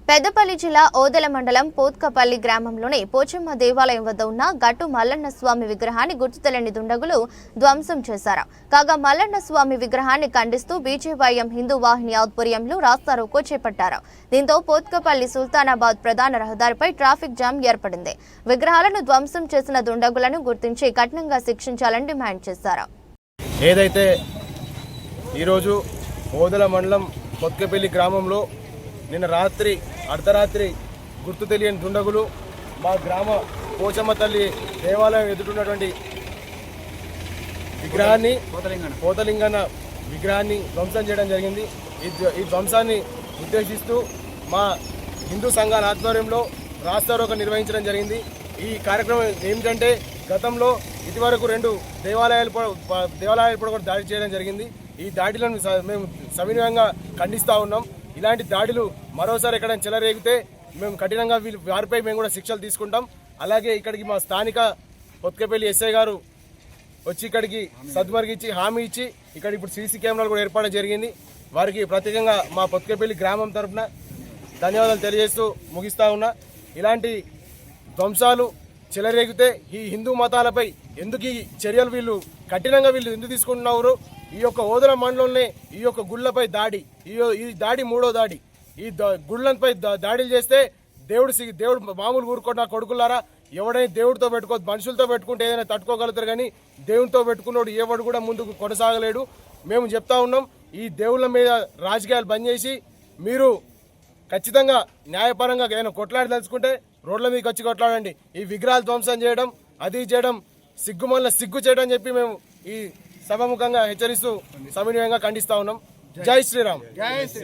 పెద్దపల్లి జిల్లా ఓదెల మండలం పోత్కపల్లి గ్రామంలోని పోచమ్మ దేవాలయం వద్ద ఉన్న గట్టు మల్లన్న స్వామి విగ్రహాన్ని గుర్తు తెలియని దుండగులు ధ్వంసం చేశారు. కాగా మల్లన్న స్వామి విగ్రహాన్ని ఖండిస్తూ బీజేవైఎం హిందూ వాహిని ఆధ్వర్యంలో రాస్తారోకో చేపట్టారు. దీంతో పోత్కపల్లి సుల్తానాబాద్ ప్రధాన రహదారిపై ట్రాఫిక్ జామ్ ఏర్పడింది. విగ్రహాలను ధ్వంసం చేసిన దుండగులను గుర్తించి కఠినంగా శిక్షించాలని డిమాండ్ చేశారు. ఏదైతే ఈరోజు ఓదెల మండలం పోత్కపల్లి గ్రామంలో నిన్న రాత్రి అర్ధరాత్రి గుర్తు తెలియని దుండగులు మా గ్రామ పోచమ్మ తల్లి దేవాలయం ఎదుర్కొన్నటువంటి విగ్రహాన్ని పోతలింగన్న విగ్రహాన్ని ధ్వంసం చేయడం జరిగింది. ఈ ధ్వంసాన్ని ఉద్దేశిస్తూ మా హిందూ సంఘాల ఆధ్వర్యంలో రాస్తారోకో నిర్వహించడం జరిగింది. ఈ కార్యక్రమం ఏమిటంటే గతంలో ఇదివరకు 2 దేవాలయాలు కూడా దాడి చేయడం జరిగింది. ఈ దాడిలను మేము సవినయంగా ఖండిస్తూ ఉన్నాం. ఇలాంటి దాడులు మరోసారి ఎక్కడైనా చెలరేగితే మేము కఠినంగా వారిపై మేము కూడా శిక్షలు తీసుకుంటాం. అలాగే ఇక్కడికి మా స్థానిక పోత్కపల్లి ఎస్ఐ గారు వచ్చి ఇక్కడికి సద్మరిగిచ్చి హామీ ఇచ్చి ఇక్కడ ఇప్పుడు సీసీ కెమెరాలు కూడా ఏర్పాటు జరిగింది. వారికి ప్రత్యేకంగా మా పోత్కపల్లి గ్రామం తరఫున ధన్యవాదాలు తెలియజేస్తూ ముగిస్తా ఉన్నా. ఇలాంటి ధ్వంసాలు చెలరేగితే ఈ హిందూ మతాలపై ఎందుకు ఈ చర్యలు వీళ్ళు కఠినంగా ఎందుకు తీసుకుంటున్నారు? ఈ యొక్క ఓదెల మండలంలోనే ఈ యొక్క గుళ్ళపై దాడి, ఈ దాడి 3వ దాడి. ఈ గుళ్ళపై దాడులు చేస్తే దేవుడు మామూలు ఊరుకున్న కొడుకులారా, ఎవడైనా దేవుడితో పెట్టుకోవద్దు, మనుషులతో పెట్టుకుంటే ఏదైనా తట్టుకోగలుగుతారు, కానీ దేవునితో పెట్టుకున్నాడు ఎవడు కూడా ముందుకు కొనసాగలేడు. మేము చెప్తా ఉన్నాం, ఈ దేవుళ్ళ మీద రాజకీయాలు బంద్ చేసి మీరు ఖచ్చితంగా న్యాయపరంగా ఏదైనా కొట్లాడి తలుచుకుంటే రోడ్ల మీదకి వచ్చి కొట్లాడండి. ఈ విగ్రహాలు ధ్వంసం చేయడం, అది చేయడం సిగ్గు చేయడం చెప్పి మేము ఈ సభాముఖంగా హెచ్చరిస్తూ సవినయంగా ఖండిస్తా ఉన్నాం. జై శ్రీరామ్.